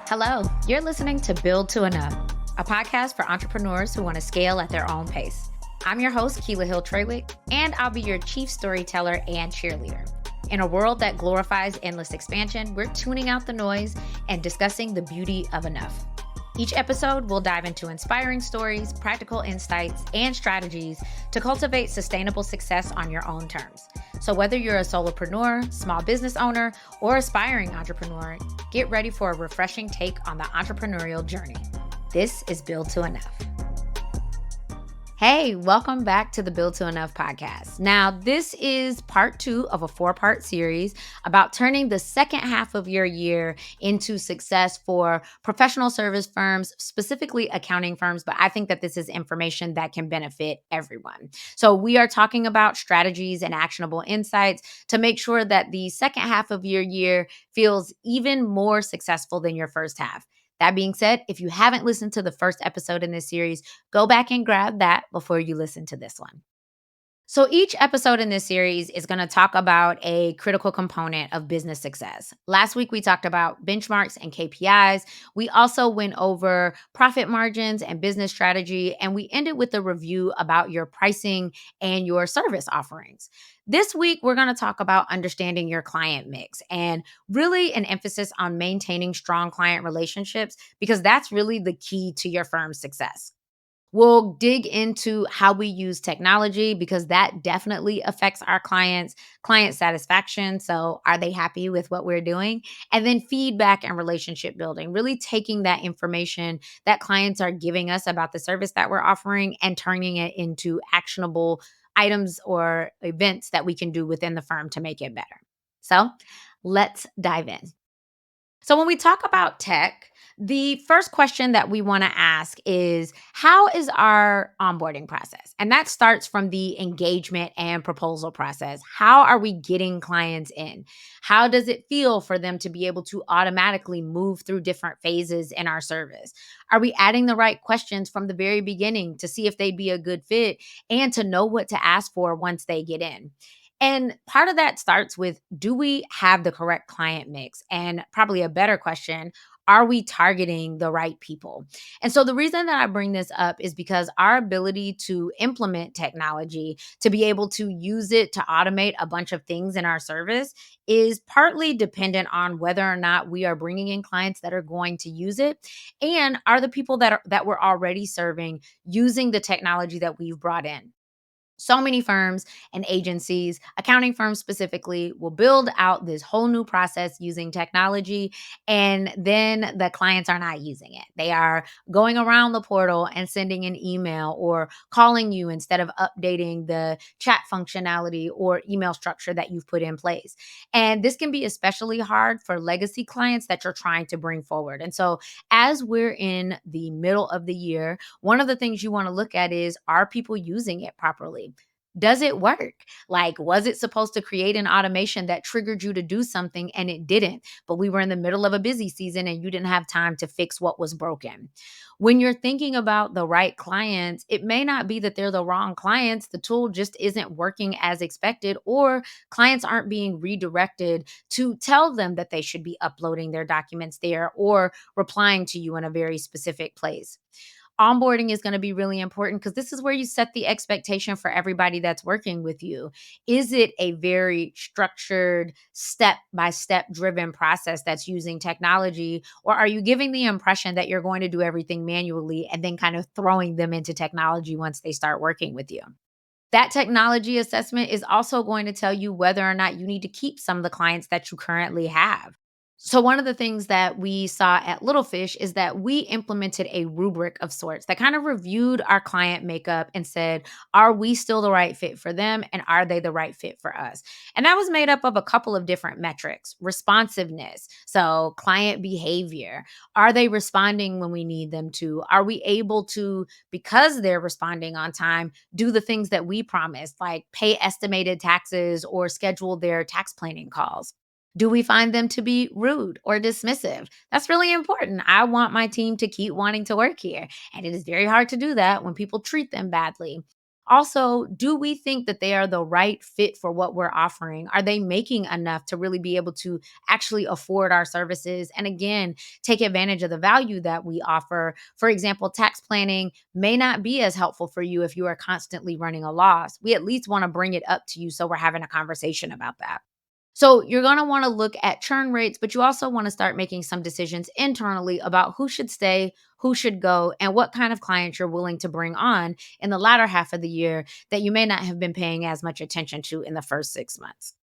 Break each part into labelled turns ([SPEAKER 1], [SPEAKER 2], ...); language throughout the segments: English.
[SPEAKER 1] Hello, you're listening to Build to Enough, a podcast for entrepreneurs who want to scale at their own pace. I'm your host, Keila-free-trial, and I'll be your chief storyteller and cheerleader. In a world that glorifies endless expansion, we're tuning out the noise and discussing the beauty of enough. Each episode, we'll dive into inspiring stories, practical insights, and strategies to cultivate sustainable success on your own terms. So whether you're a solopreneur, small business owner, or aspiring entrepreneur, get ready for a refreshing take on the entrepreneurial journey. This is Build to Enough. Hey, welcome back to the Build to Enough podcast. Now, this is part 2 of a 4-part series about turning the second half of your year into success for professional service firms, specifically accounting firms, but I think that this is information that can benefit everyone. So we are talking about strategies and actionable insights to make sure that the second half of your year feels even more successful than your first half. That being said, if you haven't listened to the first episode in this series, go back and grab that before you listen to this one. So each episode in this series is going to talk about a critical component of business success. Last week, we talked about benchmarks and KPIs. We also went over profit margins and business strategy, and we ended with a review about your pricing and your service offerings. This week, we're going to talk about understanding your client mix and really an emphasis on maintaining strong client relationships because that's really the key to your firm's success. We'll dig into how we use technology because that definitely affects our client satisfaction. So, are they happy with what we're doing? And then feedback and relationship building, really taking that information that clients are giving us about the service that we're offering and turning it into actionable items or events that we can do within the firm to make it better. So, let's dive in. So, when we talk about tech, the first question that we want to ask is how is our onboarding process? And that starts from the engagement and proposal process. How are we getting clients in? How does it feel for them to be able to automatically move through different phases in our service? Are we adding the right questions from the very beginning to see if they'd be a good fit and to know what to ask for once they get in? And part of that starts with, do we have the correct client mix? And probably a better question, are we targeting the right people? And so the reason that I bring this up is because our ability to implement technology, to be able to use it to automate a bunch of things in our service is partly dependent on whether or not we are bringing in clients that are going to use it and are the people that we're already serving using the technology that we've brought in. So many firms and agencies, accounting firms specifically, will build out this whole new process using technology, and then the clients are not using it. They are going around the portal and sending an email or calling you instead of updating the chat functionality or email structure that you've put in place. And this can be especially hard for legacy clients that you're trying to bring forward. And so, as we're in the middle of the year, one of the things you want to look at is, are people using it properly? Does it work? Like, was it supposed to create an automation that triggered you to do something and it didn't? But we were in the middle of a busy season and you didn't have time to fix what was broken. When you're thinking about the right clients, it may not be that they're the wrong clients. The tool just isn't working as expected, or clients aren't being redirected to tell them that they should be uploading their documents there or replying to you in a very specific place. Onboarding is going to be really important because this is where you set the expectation for everybody that's working with you. Is it a very structured, step by step driven process that's using technology? Or are you giving the impression that you're going to do everything manually and then kind of throwing them into technology once they start working with you? That technology assessment is also going to tell you whether or not you need to keep some of the clients that you currently have. So, one of the things that we saw at Little Fish is that we implemented a rubric of sorts that kind of reviewed our client makeup and said, are we still the right fit for them? And are they the right fit for us? And that was made up of a couple of different metrics: responsiveness, so client behavior. Are they responding when we need them to? Are we able to, because they're responding on time, do the things that we promised, like pay estimated taxes or schedule their tax planning calls? Do we find them to be rude or dismissive? That's really important. I want my team to keep wanting to work here. And it is very hard to do that when people treat them badly. Also, do we think that they are the right fit for what we're offering? Are they making enough to really be able to actually afford our services? And again, take advantage of the value that we offer. For example, tax planning may not be as helpful for you if you are constantly running a loss. We at least want to bring it up to you so we're having a conversation about that. So you're going to want to look at churn rates, but you also want to start making some decisions internally about who should stay, who should go, and what kind of clients you're willing to bring on in the latter half of the year that you may not have been paying as much attention to in the first 6 months.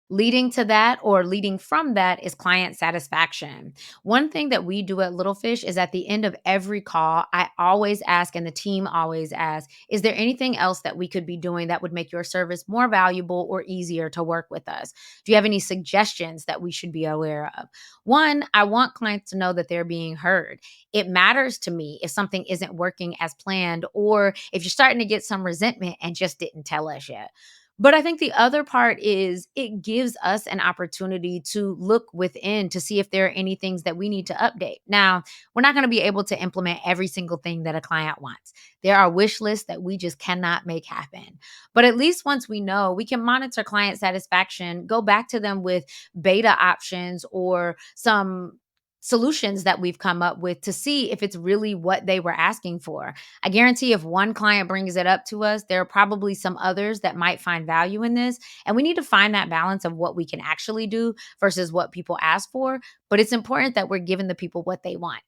[SPEAKER 1] Leading to that or leading from that is client satisfaction. One thing that we do at Little Fish is at the end of every call, I always ask, and the team always asks, is there anything else that we could be doing that would make your service more valuable or easier to work with us? Do you have any suggestions that we should be aware of? One, I want clients to know that they're being heard. It matters to me if something isn't working as planned or if you're starting to get some resentment and just didn't tell us yet. But I think the other part is it gives us an opportunity to look within to see if there are any things that we need to update. Now, we're not going to be able to implement every single thing that a client wants. There are wish lists that we just cannot make happen. But at least once we know, we can monitor client satisfaction, go back to them with beta options or some solutions that we've come up with to see if it's really what they were asking for. I guarantee if one client brings it up to us, there are probably some others that might find value in this. And we need to find that balance of what we can actually do versus what people ask for. But it's important that we're giving the people what they want.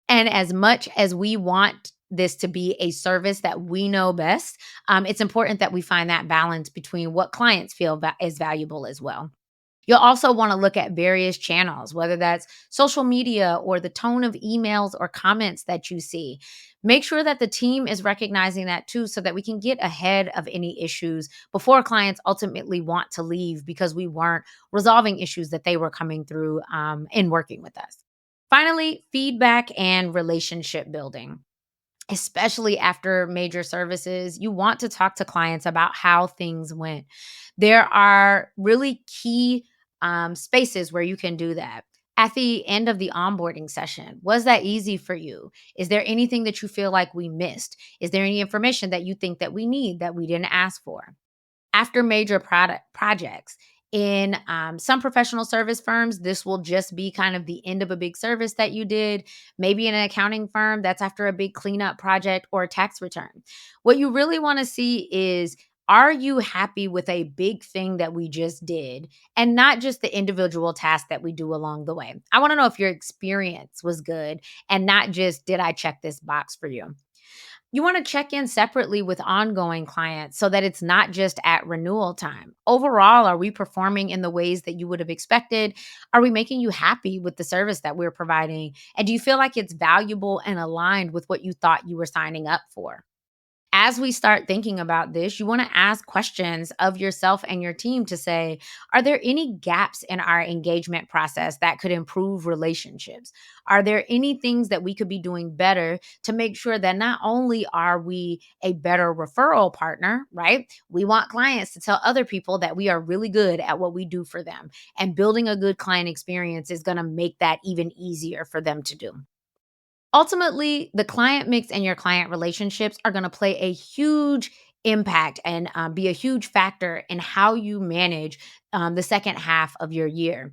[SPEAKER 1] And as much as we want this to be a service that we know best, it's important that we find that balance between what clients feel is valuable as well. You'll also want to look at various channels, whether that's social media or the tone of emails or comments that you see. Make sure that the team is recognizing that too, so that we can get ahead of any issues before clients ultimately want to leave because we weren't resolving issues that they were coming through in working with us. Finally, feedback and relationship building, especially after major services, you want to talk to clients about how things went. There are really key spaces where you can do that. At the end of the onboarding session, was that easy for you? Is there anything that you feel like we missed? Is there any information that you think that we need that we didn't ask for? After major product projects. In some professional service firms, this will just be kind of the end of a big service that you did. Maybe in an accounting firm, that's after a big cleanup project or a tax return. What you really want to see is, are you happy with a big thing that we just did and not just the individual tasks that we do along the way? I want to know if your experience was good and not just, did I check this box for you? You want to check in separately with ongoing clients so that it's not just at renewal time. Overall, are we performing in the ways that you would have expected? Are we making you happy with the service that we're providing? And do you feel like it's valuable and aligned with what you thought you were signing up for? As we start thinking about this, you want to ask questions of yourself and your team to say, are there any gaps in our engagement process that could improve relationships? Are there any things that we could be doing better to make sure that not only are we a better referral partner, right? We want clients to tell other people that we are really good at what we do for them. And building a good client experience is going to make that even easier for them to do. Ultimately, the client mix and your client relationships are going to play a huge impact and be a huge factor in how you manage the second half of your year.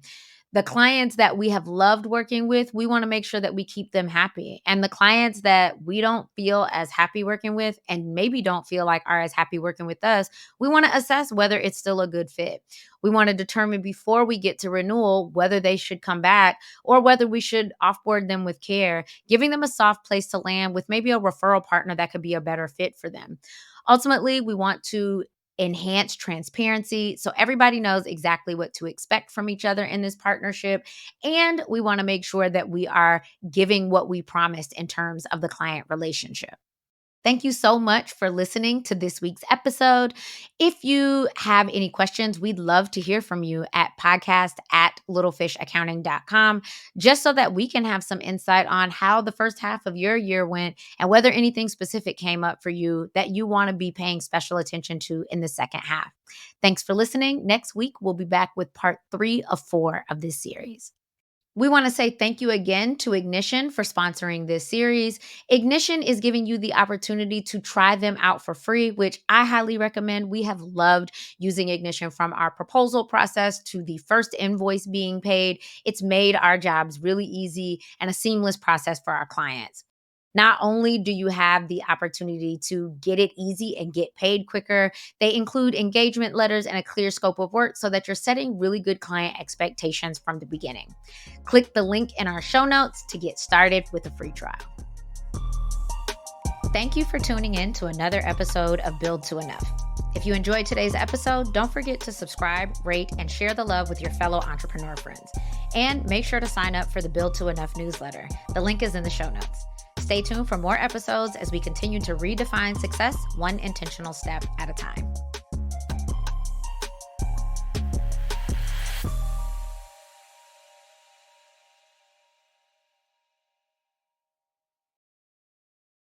[SPEAKER 1] The clients that we have loved working with, we want to make sure that we keep them happy. And the clients that we don't feel as happy working with and maybe don't feel like are as happy working with us, we want to assess whether it's still a good fit. We want to determine before we get to renewal whether they should come back or whether we should offboard them with care, giving them a soft place to land with maybe a referral partner that could be a better fit for them. Ultimately, we want to enhance transparency so everybody knows exactly what to expect from each other in this partnership. And we want to make sure that we are giving what we promised in terms of the client relationship. Thank you so much for listening to this week's episode. If you have any questions, we'd love to hear from you at podcast@littlefishaccounting.com, just so that we can have some insight on how the first half of your year went and whether anything specific came up for you that you want to be paying special attention to in the second half. Thanks for listening. Next week, we'll be back with part 3 of 4 of this series. We want to say thank you again to Ignition for sponsoring this series. Ignition is giving you the opportunity to try them out for free, which I highly recommend. We have loved using Ignition from our proposal process to the first invoice being paid. It's made our jobs really easy and a seamless process for our clients. Not only do you have the opportunity to get it easy and get paid quicker, they include engagement letters and a clear scope of work so that you're setting really good client expectations from the beginning. Click the link in our show notes to get started with a free trial. Thank you for tuning in to another episode of Build to Enough. If you enjoyed today's episode, don't forget to subscribe, rate, and share the love with your fellow entrepreneur friends. And make sure to sign up for the Build to Enough newsletter. The link is in the show notes. Stay tuned for more episodes as we continue to redefine success one intentional step at a time.